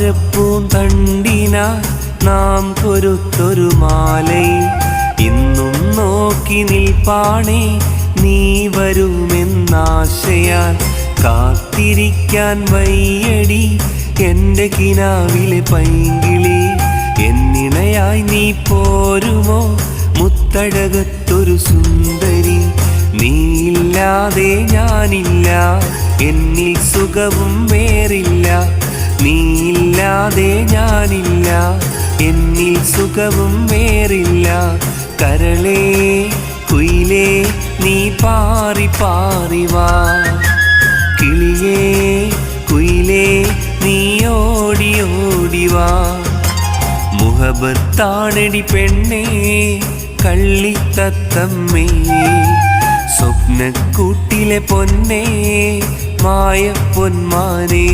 താമരപ്പൂന്തണ്ടിനാ നാം കൊരുത്തൊരു മാലയിൽ ഇന്നും നോക്കി നിൽപ്പാണേ നീ വരുമെന്നാശയാൽ കാത്തിരിക്കാൻ വയ്യടി എൻ്റെ കിനാവിലെ പൈങ്കിളി എന്നിണയായി നീ പോരുമോ മുത്തഴകത്തൊരു സുന്ദരി നീയില്ലാതെ ഞാനില്ല എന്നിൽ സുഖവും വേറില്ല നീയില്ലാതെ ഞാനില്ല എന്നിൽ സുഖവും വേറില്ല കരളേ കുയിലേ നീ പാറി പാറി വാ കിളിയേ കുയിലേ നീ ഓടി ഓടി വാ മുഹബത്താണടി പെണ്ണേ കള്ളിത്തത്തമ്മേ സ്വപ്നക്കൂട്ടിലെ പൊന്നേ മായ പൊന്മാനേ